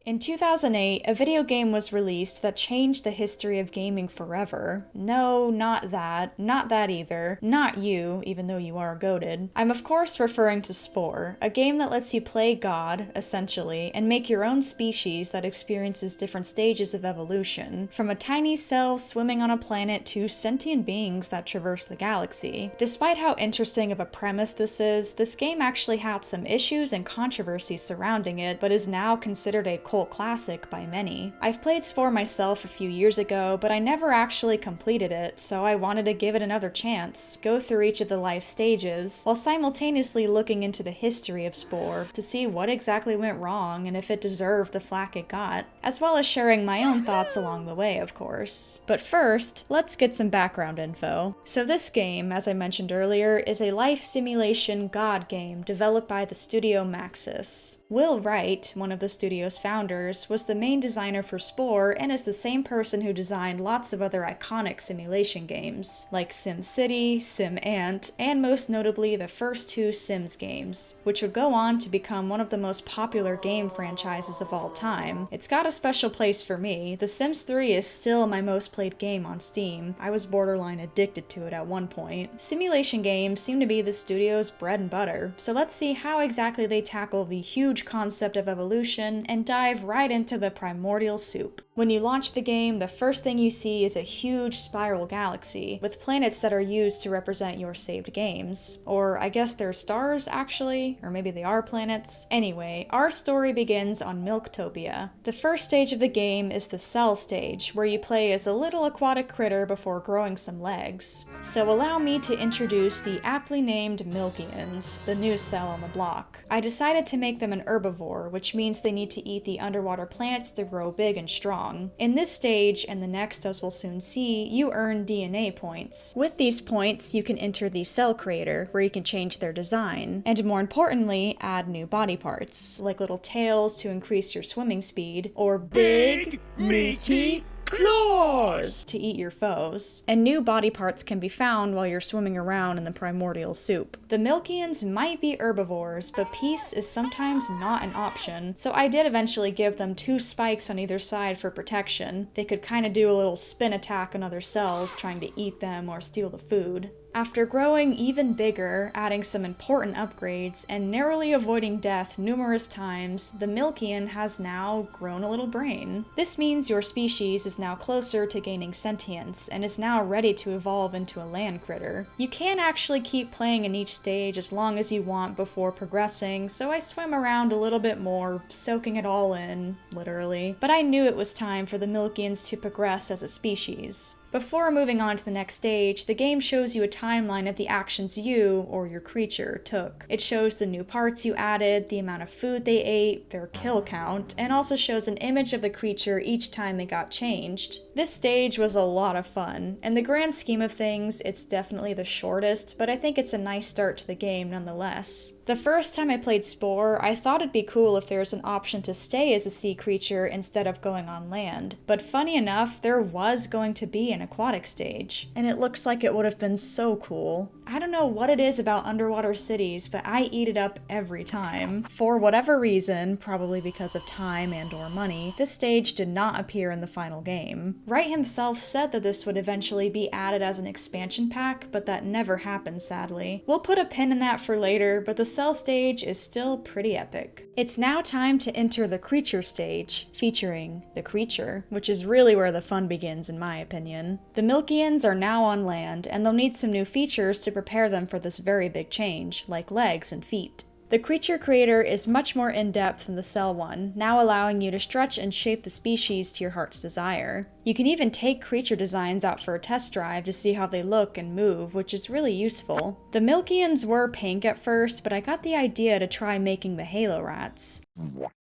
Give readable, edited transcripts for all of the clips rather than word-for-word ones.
In 2008, a video game was released that changed the history of gaming forever. No, not that. Not that either. Not you, even though you are goated. I'm of course referring to Spore, a game that lets you play God, essentially, and make your own species that experiences different stages of evolution, from a tiny cell swimming on a planet to sentient beings that traverse the galaxy. Despite how interesting of a premise this is, this game actually had some issues and controversies surrounding it, but is now considered a cult classic by many. I've played Spore myself a few years ago, but I never actually completed it, so I wanted to give it another chance, go through each of the life stages, while simultaneously looking into the history of Spore to see what exactly went wrong and if it deserved the flack it got, as well as sharing my own thoughts along the way, of course. But first, let's get some background info. So this game, as I mentioned earlier, is a life simulation God game developed by the studio Maxis. Will Wright, one of the studio's founders, was the main designer for Spore and is the same person who designed lots of other iconic simulation games, like SimCity, SimAnt, and most notably the first two Sims games, which would go on to become one of the most popular game franchises of all time. It's got a special place for me. The Sims 3 is still my most played game on Steam. I was borderline addicted to it at one point. Simulation games seem to be the studio's bread and butter, so let's see how exactly they tackle the huge concept of evolution and dive right into the primordial soup. When you launch the game, the first thing you see is a huge spiral galaxy, with planets that are used to represent your saved games. Or I guess they're stars, actually, or maybe they are planets. Anyway, our story begins on Milktopia. The first stage of the game is the cell stage, where you play as a little aquatic critter before growing some legs. So allow me to introduce the aptly named Milkians, the new cell on the block. I decided to make them an herbivore, which means they need to eat the underwater plants to grow big and strong. In this stage, and the next as we'll soon see, you earn DNA points. With these points, you can enter the cell creator, where you can change their design, and more importantly, add new body parts, like little tails to increase your swimming speed, or big, meaty claws to eat your foes. And new body parts can be found while you're swimming around in the primordial soup. The Milkians might be herbivores, but peace is sometimes not an option, so I did eventually give them 2 spikes on either side for protection. They could kinda do a little spin attack on other cells trying to eat them or steal the food. After growing even bigger, adding some important upgrades, and narrowly avoiding death numerous times, the Milkian has now grown a little brain. This means your species is now closer to gaining sentience, and is now ready to evolve into a land critter. You can actually keep playing in each stage as long as you want before progressing, so I swim around a little bit more, soaking it all in, literally. But I knew it was time for the Milkians to progress as a species. Before moving on to the next stage, the game shows you a timeline of the actions you, or your creature, took. It shows the new parts you added, the amount of food they ate, their kill count, and also shows an image of the creature each time they got changed. This stage was a lot of fun. In the grand scheme of things, it's definitely the shortest, but I think it's a nice start to the game nonetheless. The first time I played Spore, I thought it'd be cool if there was an option to stay as a sea creature instead of going on land. But funny enough, there was going to be an aquatic stage, and it looks like it would have been so cool. I don't know what it is about underwater cities, but I eat it up every time. For whatever reason, probably because of time and/or money, this stage did not appear in the final game. Wright himself said that this would eventually be added as an expansion pack, but that never happened, sadly. We'll put a pin in that for later, but the cell stage is still pretty epic. It's now time to enter the creature stage, featuring the creature, which is really where the fun begins in my opinion. The Milkians are now on land, and they'll need some new features to prepare them for this very big change, like legs and feet. The creature creator is much more in-depth than the cell one, now allowing you to stretch and shape the species to your heart's desire. You can even take creature designs out for a test drive to see how they look and move, which is really useful. The Milkians were pink at first, but I got the idea to try making the Halo rats.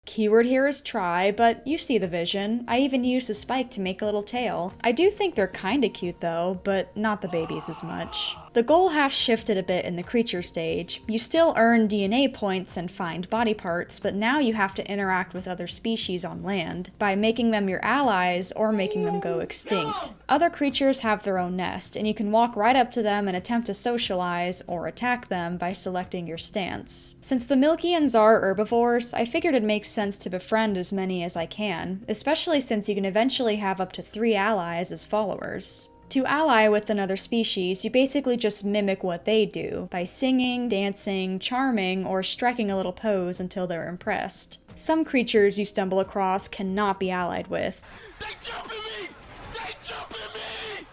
Keyword here is try, but you see the vision. I even used a spike to make a little tail. I do think they're kinda cute though, but not the babies as much. The goal has shifted a bit in the creature stage. You still earn DNA points and find body parts, but now you have to interact with other species on land by making them your allies or making them go extinct. Other creatures have their own nest, and you can walk right up to them and attempt to socialize or attack them by selecting your stance. Since the Milkians are herbivores, I figured figured it makes sense to befriend as many as I can, especially since you can eventually have up to 3 allies as followers. To ally with another species, you basically just mimic what they do, by singing, dancing, charming, or striking a little pose until they're impressed. Some creatures you stumble across cannot be allied with. They jump at me! They jump at me!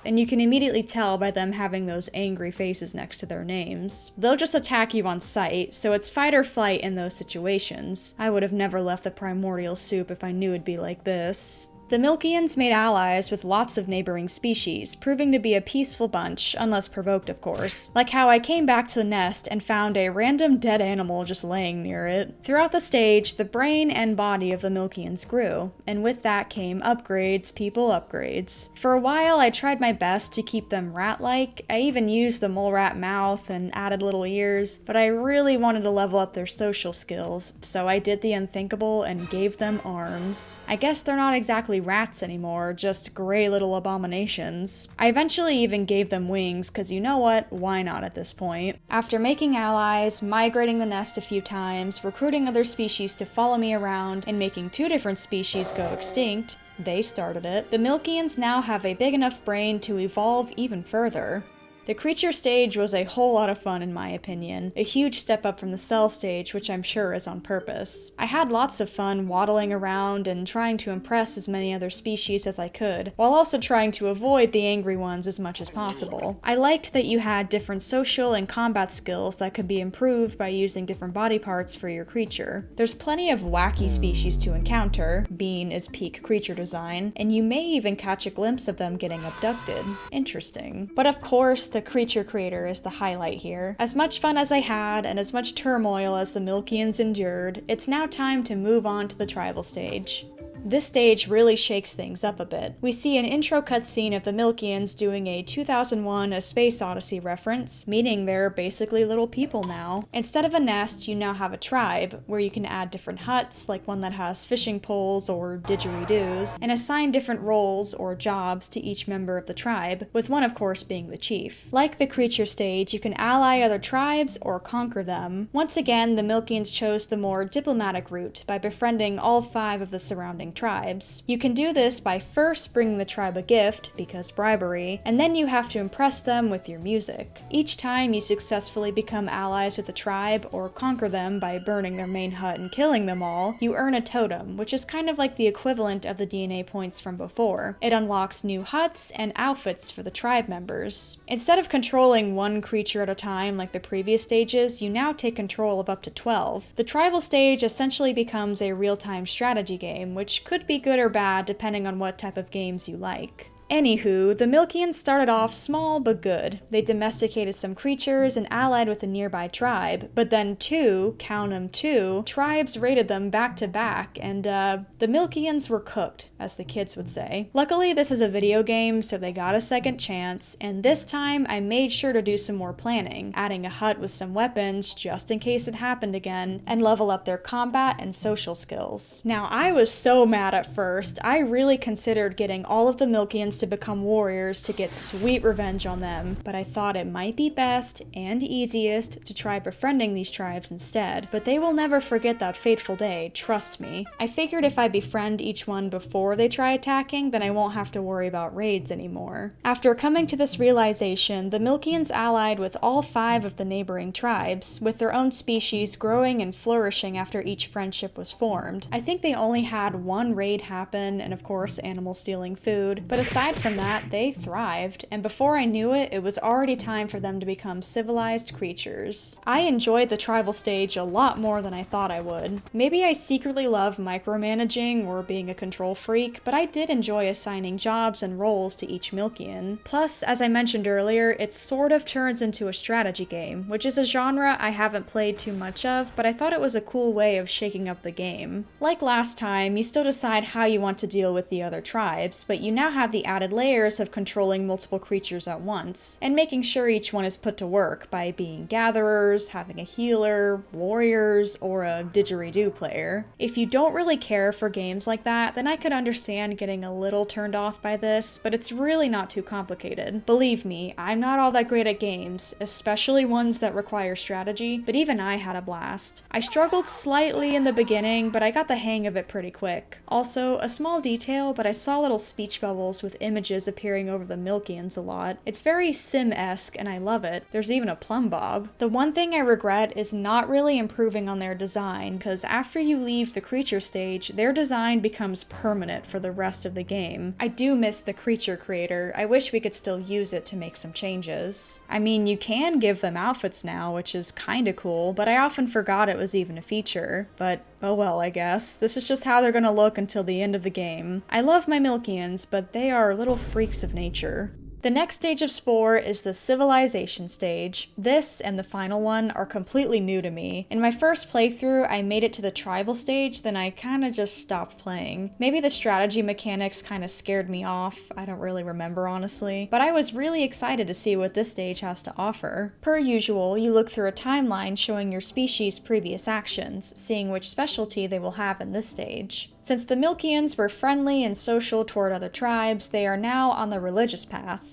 And you can immediately tell by them having those angry faces next to their names. They'll just attack you on sight, so it's fight or flight in those situations. I would have never left the primordial soup if I knew it'd be like this. The Milkians made allies with lots of neighboring species, proving to be a peaceful bunch, unless provoked of course. Like how I came back to the nest and found a random dead animal just laying near it. Throughout the stage, the brain and body of the Milkians grew, and with that came upgrades, people upgrades. For a while I tried my best to keep them rat-like. I even used the mole rat mouth and added little ears, but I really wanted to level up their social skills, so I did the unthinkable and gave them arms. I guess they're not exactly rats anymore, just gray little abominations. I eventually even gave them wings, cause you know what, why not at this point? After making allies, migrating the nest a few times, recruiting other species to follow me around, and making 2 different species go extinct, they started it, the Milkians now have a big enough brain to evolve even further. The creature stage was a whole lot of fun in my opinion, a huge step up from the cell stage, which I'm sure is on purpose. I had lots of fun waddling around and trying to impress as many other species as I could, while also trying to avoid the angry ones as much as possible. I liked that you had different social and combat skills that could be improved by using different body parts for your creature. There's plenty of wacky species to encounter, Bean is peak creature design, and you may even catch a glimpse of them getting abducted. Interesting. But of course, the creature creator is the highlight here. As much fun as I had, and as much turmoil as the Milkians endured, it's now time to move on to the tribal stage. This stage really shakes things up a bit. We see an intro cutscene of the Milkians doing a 2001 A Space Odyssey reference, meaning they're basically little people now. Instead of a nest, you now have a tribe, where you can add different huts, like one that has fishing poles or didgeridoos, and assign different roles or jobs to each member of the tribe, with one of course being the chief. Like the creature stage, you can ally other tribes or conquer them. Once again, the Milkians chose the more diplomatic route by befriending all 5 of the surrounding tribes. You can do this by first bringing the tribe a gift, because bribery, and then you have to impress them with your music. Each time you successfully become allies with the tribe or conquer them by burning their main hut and killing them all, you earn a totem, which is kind of like the equivalent of the DNA points from before. It unlocks new huts and outfits for the tribe members. Instead of controlling one creature at a time like the previous stages, you now take control of up to 12. The tribal stage essentially becomes a real-time strategy game, which could be good or bad depending on what type of games you like. Anywho, the Milkians started off small but good. They domesticated some creatures and allied with a nearby tribe, but then 2, count 'em 2, tribes raided them back to back, and the Milkians were cooked, as the kids would say. Luckily, this is a video game, so they got a second chance, and this time I made sure to do some more planning, adding a hut with some weapons just in case it happened again, and level up their combat and social skills. Now, I was so mad at first. I really considered getting all of the Milkians to become warriors to get sweet revenge on them, but I thought it might be best and easiest to try befriending these tribes instead, but they will never forget that fateful day, trust me. I figured if I befriend each one before they try attacking, then I won't have to worry about raids anymore. After coming to this realization, the Milkians allied with all 5 of the neighboring tribes, with their own species growing and flourishing after each friendship was formed. I think they only had 1 raid happen, and of course animal stealing food, but aside from that, they thrived, and before I knew it, it was already time for them to become civilized creatures. I enjoyed the tribal stage a lot more than I thought I would. Maybe I secretly love micromanaging or being a control freak, but I did enjoy assigning jobs and roles to each Milkian. Plus, as I mentioned earlier, it sort of turns into a strategy game, which is a genre I haven't played too much of, but I thought it was a cool way of shaking up the game. Like last time, you still decide how you want to deal with the other tribes, but you now have the added layers of controlling multiple creatures at once, and making sure each one is put to work by being gatherers, having a healer, warriors, or a didgeridoo player. If you don't really care for games like that, then I could understand getting a little turned off by this, but it's really not too complicated. Believe me, I'm not all that great at games, especially ones that require strategy, but even I had a blast. I struggled slightly in the beginning, but I got the hang of it pretty quick. Also, a small detail, but I saw little speech bubbles with images appearing over the Milkians a lot. It's very Sim-esque, and I love it. There's even a plumb bob. The one thing I regret is not really improving on their design, because after you leave the creature stage, their design becomes permanent for the rest of the game. I do miss the creature creator. I wish we could still use it to make some changes. I mean, you can give them outfits now, which is kinda cool, but I often forgot it was even a feature. But oh well, I guess. This is just how they're gonna look until the end of the game. I love my Milkians, but they are little freaks of nature. The next stage of Spore is the Civilization stage. This and the final one are completely new to me. In my first playthrough, I made it to the tribal stage, then I kinda just stopped playing. Maybe the strategy mechanics kinda scared me off, I don't really remember honestly, but I was really excited to see what this stage has to offer. Per usual, you look through a timeline showing your species' previous actions, seeing which specialty they will have in this stage. Since the Milkians were friendly and social toward other tribes, they are now on the religious path.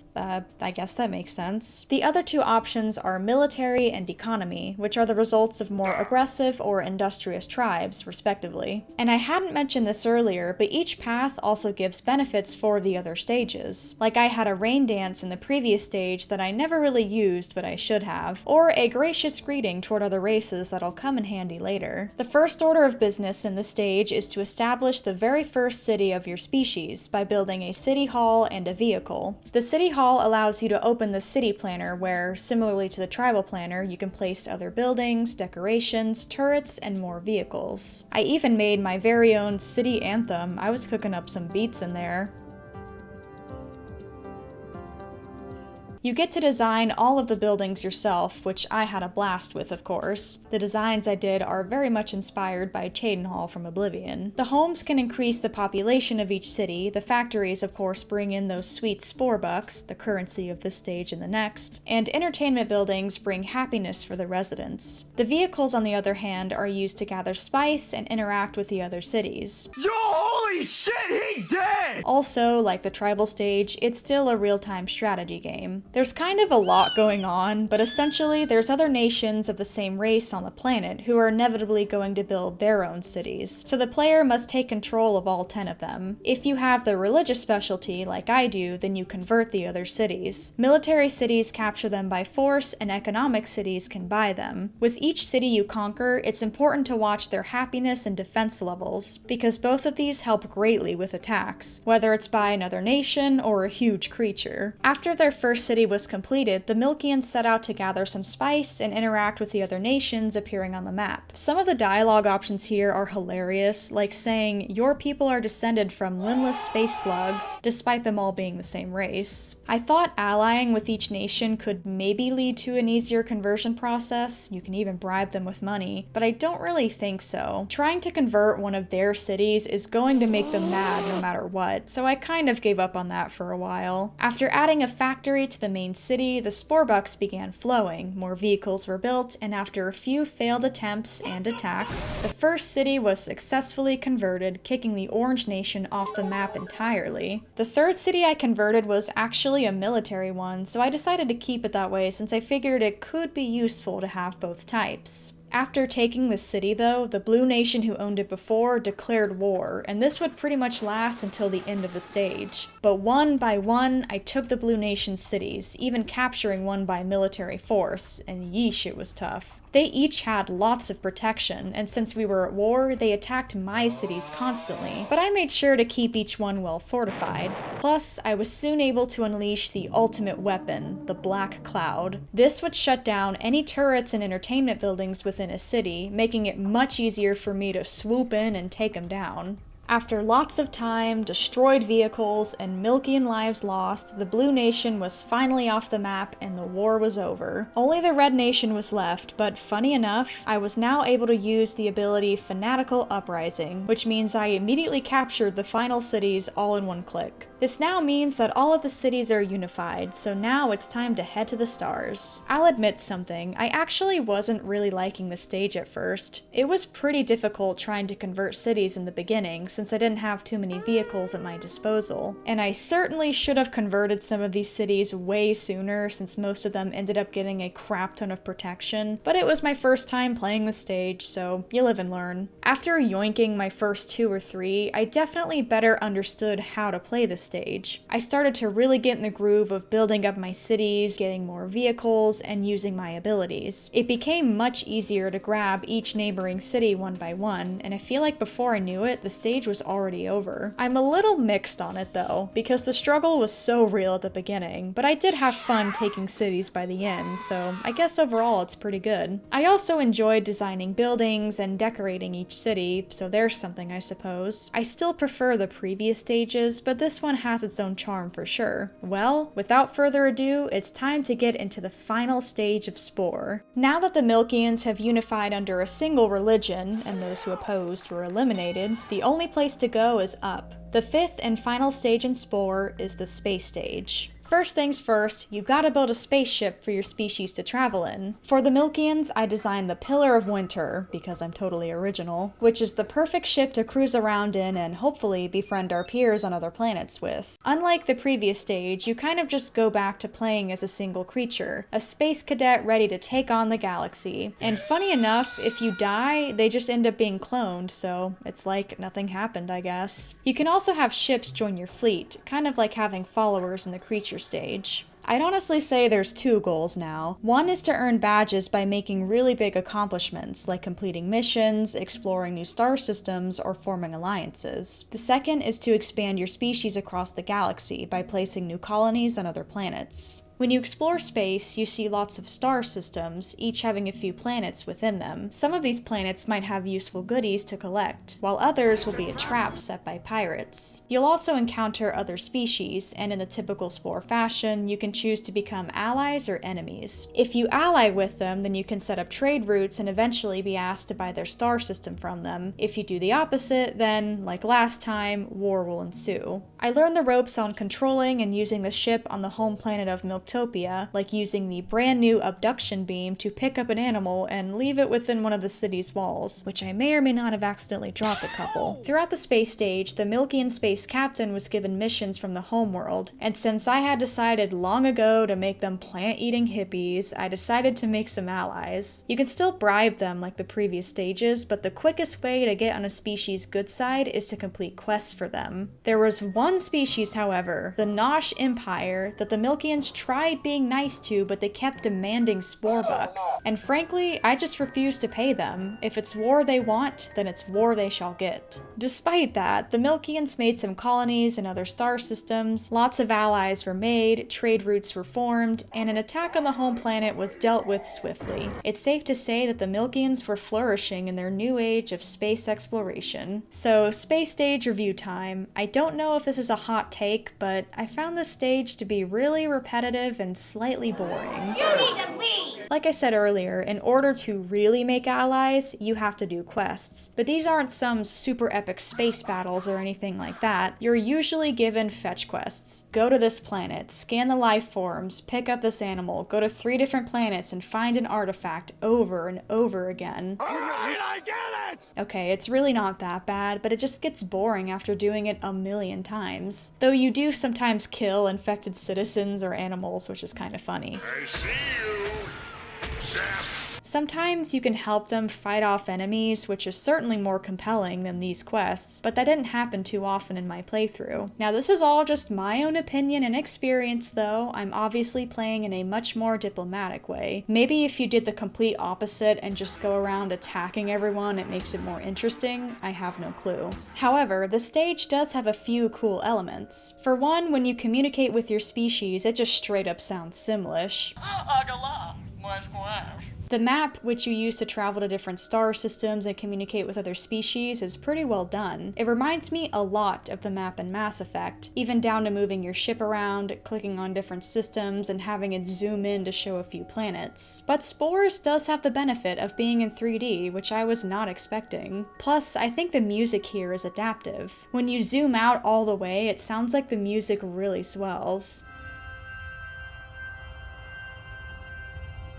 I guess that makes sense. The other two options are military and economy, which are the results of more aggressive or industrious tribes, respectively. And I hadn't mentioned this earlier, but each path also gives benefits for the other stages. Like I had a rain dance in the previous stage that I never really used, but I should have, or a gracious greeting toward other races that'll come in handy later. The first order of business in this stage is to establish the very first city of your species by building a city hall and a vehicle. The city hall allows you to open the city planner where, similarly to the tribal planner, you can place other buildings, decorations, turrets, and more vehicles. I even made my very own city anthem. I was cooking up some beats in there. You get to design all of the buildings yourself, which I had a blast with, of course. The designs I did are very much inspired by Cheydinhal from Oblivion. The homes can increase the population of each city, the factories of course bring in those sweet spore bucks, the currency of this stage and the next, and entertainment buildings bring happiness for the residents. The vehicles, on the other hand, are used to gather spice and interact with the other cities. Yo, holy shit, he dead! Also, like the tribal stage, it's still a real-time strategy game. There's kind of a lot going on, but essentially there's other nations of the same race on the planet who are inevitably going to build their own cities, so the player must take control of all 10 of them. If you have the religious specialty, like I do, then you convert the other cities. Military cities capture them by force, and economic cities can buy them. With each city you conquer, it's important to watch their happiness and defense levels, because both of these help greatly with attacks, whether it's by another nation or a huge creature. After their first city was completed, the Milkians set out to gather some spice and interact with the other nations appearing on the map. Some of the dialogue options here are hilarious, like saying, "Your people are descended from limbless space slugs," despite them all being the same race. I thought allying with each nation could maybe lead to an easier conversion process, you can even bribe them with money, but I don't really think so. Trying to convert one of their cities is going to make them mad no matter what, so I kind of gave up on that for a while. After adding a factory to the main city, the spore bucks began flowing, more vehicles were built, and after a few failed attempts and attacks, the first city was successfully converted, kicking the Orange Nation off the map entirely. The third city I converted was actually a military one, so I decided to keep it that way since I figured it could be useful to have both types. After taking the city though, the Blue Nation who owned it before declared war, and this would pretty much last until the end of the stage. But one by one, I took the Blue Nation's cities, even capturing one by military force, and yeesh, it was tough. They each had lots of protection, and since we were at war, they attacked my cities constantly, but I made sure to keep each one well fortified. Plus, I was soon able to unleash the ultimate weapon, the Black Cloud. This would shut down any turrets and entertainment buildings within a city, making it much easier for me to swoop in and take them down. After lots of time, destroyed vehicles, and Milkian lives lost, the Blue Nation was finally off the map and the war was over. Only the Red Nation was left, but funny enough, I was now able to use the ability Fanatical Uprising, which means I immediately captured the final cities all in one click. This now means that all of the cities are unified, so now it's time to head to the stars. I'll admit something, I actually wasn't really liking the stage at first. It was pretty difficult trying to convert cities in the beginning, since I didn't have too many vehicles at my disposal. And I certainly should have converted some of these cities way sooner, since most of them ended up getting a crap ton of protection, but it was my first time playing the stage, so you live and learn. After yoinking my first 2 or 3, I definitely better understood how to play the stage. I started to really get in the groove of building up my cities, getting more vehicles, and using my abilities. It became much easier to grab each neighboring city one by one, and I feel like before I knew it, the stage was already over. I'm a little mixed on it though, because the struggle was so real at the beginning, but I did have fun taking cities by the end, so I guess overall it's pretty good. I also enjoyed designing buildings and decorating each city, so there's something I suppose. I still prefer the previous stages, but this one has its own charm for sure. Well, without further ado, it's time to get into the final stage of Spore. Now that the Milkians have unified under a single religion, and those who opposed were eliminated, the only place to go is up. The 5th and final stage in Spore is the space stage. First things first, you gotta build a spaceship for your species to travel in. For the Milkians, I designed the Pillar of Winter, because I'm totally original, which is the perfect ship to cruise around in and hopefully befriend our peers on other planets with. Unlike the previous stage, you kind of just go back to playing as a single creature, a space cadet ready to take on the galaxy. And funny enough, if you die, they just end up being cloned, so it's like nothing happened, I guess. You can also have ships join your fleet, kind of like having followers in the creature stage. I'd honestly say there's 2 goals now. One is to earn badges by making really big accomplishments, like completing missions, exploring new star systems, or forming alliances. The second is to expand your species across the galaxy by placing new colonies on other planets. When you explore space, you see lots of star systems, each having a few planets within them. Some of these planets might have useful goodies to collect, while others will be a trap set by pirates. You'll also encounter other species, and in the typical Spore fashion, you can choose to become allies or enemies. If you ally with them, then you can set up trade routes and eventually be asked to buy their star system from them. If you do the opposite, then, like last time, war will ensue. I learned the ropes on controlling and using the ship on the home planet of Milktopia, like using the brand new abduction beam to pick up an animal and leave it within one of the city's walls, which I may or may not have accidentally dropped a couple. Throughout the space stage, the Milkian space captain was given missions from the homeworld, and since I had decided long ago to make them plant-eating hippies, I decided to make some allies. You can still bribe them like the previous stages, but the quickest way to get on a species' good side is to complete quests for them. There was one species, however, the Nosh Empire, that the Milkians tried being nice to, but they kept demanding Spore bucks. And frankly, I just refused to pay them. If it's war they want, then it's war they shall get. Despite that, the Milkians made some colonies in other star systems, lots of allies were made, trade routes were formed, and an attack on the home planet was dealt with swiftly. It's safe to say that the Milkians were flourishing in their new age of space exploration. So, space stage review time. I don't know if this is a hot take, but I found this stage to be really repetitive and slightly boring. You need to leave! Like I said earlier, in order to really make allies, you have to do quests. But these aren't some super epic space battles or anything like that. You're usually given fetch quests. Go to this planet, scan the life forms, pick up this animal, go to 3 different planets and find an artifact over and over again. Alright, I get it! Okay, it's really not that bad, but it just gets boring after doing it a million times. Though you do sometimes kill infected citizens or animals, which is kind of funny. I see you, Zap. Sometimes you can help them fight off enemies, which is certainly more compelling than these quests, but that didn't happen too often in my playthrough. Now this is all just my own opinion and experience though. I'm obviously playing in a much more diplomatic way. Maybe if you did the complete opposite and just go around attacking everyone, it makes it more interesting. I have no clue. However, the stage does have a few cool elements. For one, when you communicate with your species, it just straight up sounds Simlish. The map, which you use to travel to different star systems and communicate with other species, is pretty well done. It reminds me a lot of the map in Mass Effect, even down to moving your ship around, clicking on different systems, and having it zoom in to show a few planets. But Spores does have the benefit of being in 3D, which I was not expecting. Plus, I think the music here is adaptive. When you zoom out all the way, it sounds like the music really swells.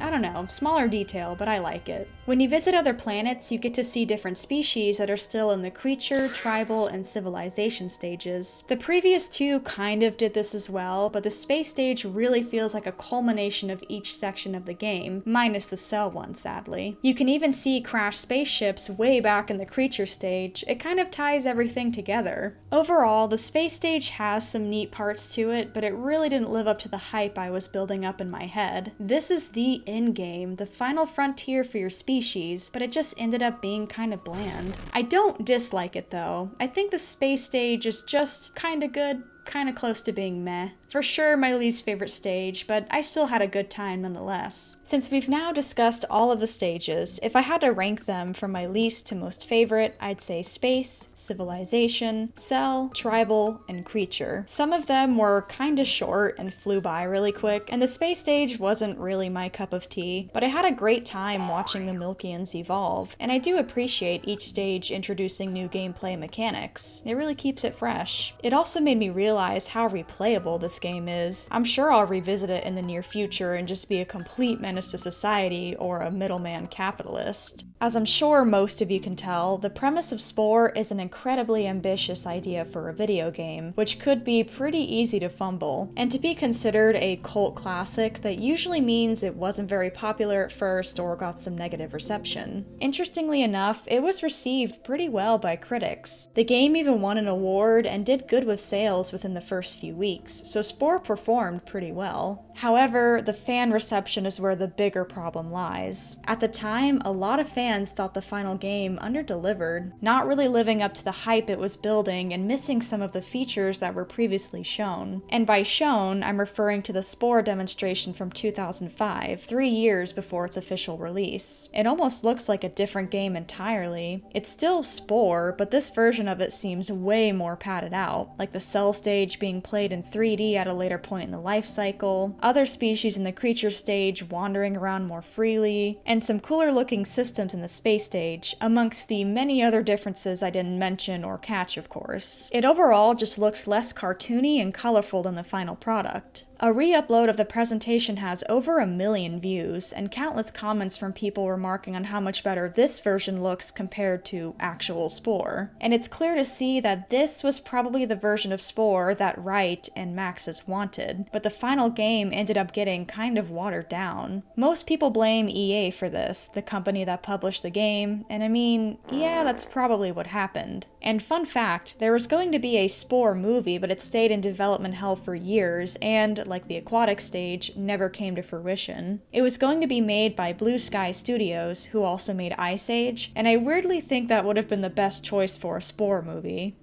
I don't know, smaller detail, but I like it. When you visit other planets, you get to see different species that are still in the creature, tribal, and civilization stages. The previous two kind of did this as well, but the space stage really feels like a culmination of each section of the game, minus the cell one, sadly. You can even see crashed spaceships way back in the creature stage. It kind of ties everything together. Overall, the space stage has some neat parts to it, but it really didn't live up to the hype I was building up in my head. This is the endgame, the final frontier for your species, but it just ended up being kind of bland. I don't dislike it though. I think the space stage is just kind of good, kind of close to being meh. For sure my least favorite stage, but I still had a good time nonetheless. Since we've now discussed all of the stages, if I had to rank them from my least to most favorite, I'd say space, civilization, cell, tribal, and creature. Some of them were kinda short and flew by really quick, and the space stage wasn't really my cup of tea, but I had a great time watching the Milkians evolve, and I do appreciate each stage introducing new gameplay mechanics. It really keeps it fresh. It also made me realize how replayable this game is. I'm sure I'll revisit it in the near future and just be a complete menace to society or a middleman capitalist. As I'm sure most of you can tell, the premise of Spore is an incredibly ambitious idea for a video game, which could be pretty easy to fumble. And to be considered a cult classic, that usually means it wasn't very popular at first or got some negative reception. Interestingly enough, it was received pretty well by critics. The game even won an award and did good with sales within the first few weeks, so Spore performed pretty well. However, the fan reception is where the bigger problem lies. At the time, a lot of fans thought the final game underdelivered, not really living up to the hype it was building and missing some of the features that were previously shown. And by shown, I'm referring to the Spore demonstration from 2005, 3 years before its official release. It almost looks like a different game entirely. It's still Spore, but this version of it seems way more padded out, like the cell stage being played in 3D at a later point in the life cycle, other species in the creature stage wandering around more freely, and some cooler looking systems in the space stage, amongst the many other differences I didn't mention or catch, of course. It overall just looks less cartoony and colorful than the final product. A re-upload of the presentation has over 1 million views, and countless comments from people remarking on how much better this version looks compared to actual Spore. And it's clear to see that this was probably the version of Spore that Wright and Maxis wanted, but the final game ended up getting kind of watered down. Most people blame EA for this, the company that published the game, and I mean, yeah, that's probably what happened. And fun fact, there was going to be a Spore movie, but it stayed in development hell for years, and like the aquatic stage, never came to fruition. It was going to be made by Blue Sky Studios, who also made Ice Age, and I weirdly think that would have been the best choice for a Spore movie.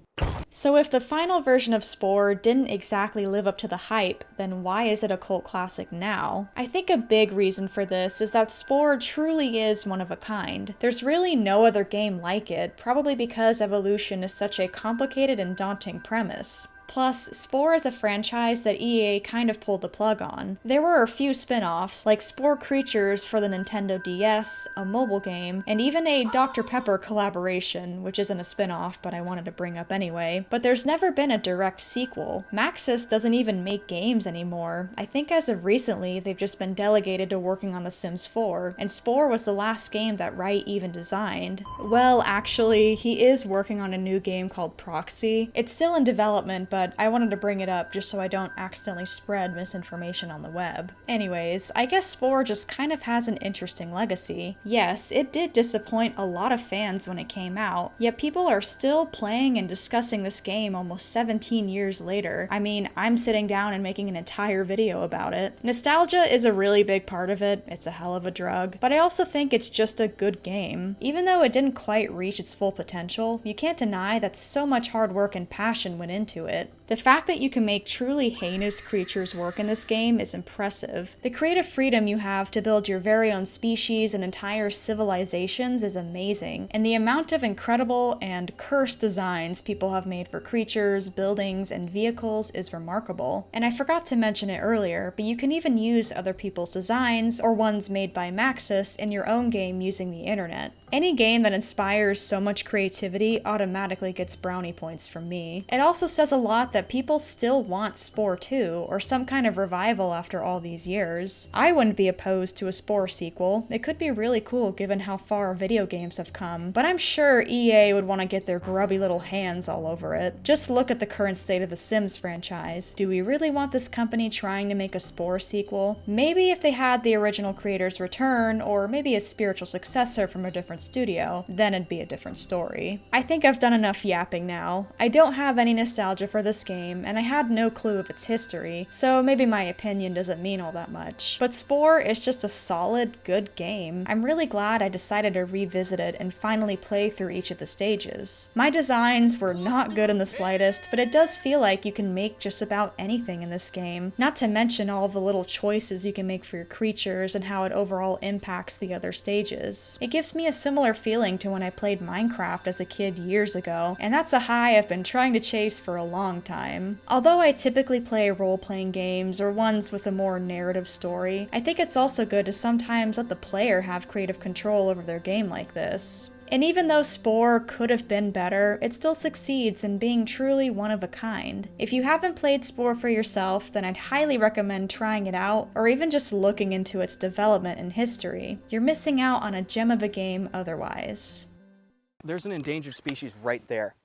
So if the final version of Spore didn't exactly live up to the hype, then why is it a cult classic now? I think a big reason for this is that Spore truly is one of a kind. There's really no other game like it, probably because evolution is such a complicated and daunting premise. Plus, Spore is a franchise that EA kind of pulled the plug on. There were a few spin-offs, like Spore Creatures for the Nintendo DS, a mobile game, and even a Dr. Pepper collaboration, which isn't a spin-off, but I wanted to bring up anyway. But there's never been a direct sequel. Maxis doesn't even make games anymore. I think as of recently, they've just been delegated to working on The Sims 4, and Spore was the last game that Wright even designed. Well, actually, he is working on a new game called Proxy. It's still in development, but I wanted to bring it up just so I don't accidentally spread misinformation on the web. Anyways, I guess Spore just kind of has an interesting legacy. Yes, it did disappoint a lot of fans when it came out, yet people are still playing and discussing this game almost 17 years later. I mean, I'm sitting down and making an entire video about it. Nostalgia is a really big part of it, it's a hell of a drug, but I also think it's just a good game. Even though it didn't quite reach its full potential, you can't deny that so much hard work and passion went into it. it. The fact that you can make truly heinous creatures work in this game is impressive. The creative freedom you have to build your very own species and entire civilizations is amazing, and the amount of incredible and cursed designs people have made for creatures, buildings, and vehicles is remarkable. And I forgot to mention it earlier, but you can even use other people's designs, or ones made by Maxis, in your own game using the internet. Any game that inspires so much creativity automatically gets brownie points from me. It also says a lot that people still want Spore 2, or some kind of revival after all these years. I wouldn't be opposed to a Spore sequel. It could be really cool given how far video games have come, but I'm sure EA would want to get their grubby little hands all over it. Just look at the current state of the Sims franchise. Do we really want this company trying to make a Spore sequel? Maybe if they had the original creators return, or maybe a spiritual successor from a different studio, then it'd be a different story. I think I've done enough yapping now. I don't have any nostalgia for this game, and I had no clue of its history, so maybe my opinion doesn't mean all that much. But Spore is just a solid, good game. I'm really glad I decided to revisit it and finally play through each of the stages. My designs were not good in the slightest, but it does feel like you can make just about anything in this game, not to mention all the little choices you can make for your creatures and how it overall impacts the other stages. It gives me a similar feeling to when I played Minecraft as a kid years ago, and that's a high I've been trying to chase for a long time. Although I typically play role-playing games or ones with a more narrative story, I think it's also good to sometimes let the player have creative control over their game like this. And even though Spore could have been better, it still succeeds in being truly one of a kind. If you haven't played Spore for yourself, then I'd highly recommend trying it out, or even just looking into its development and history. You're missing out on a gem of a game otherwise. There's an endangered species right there.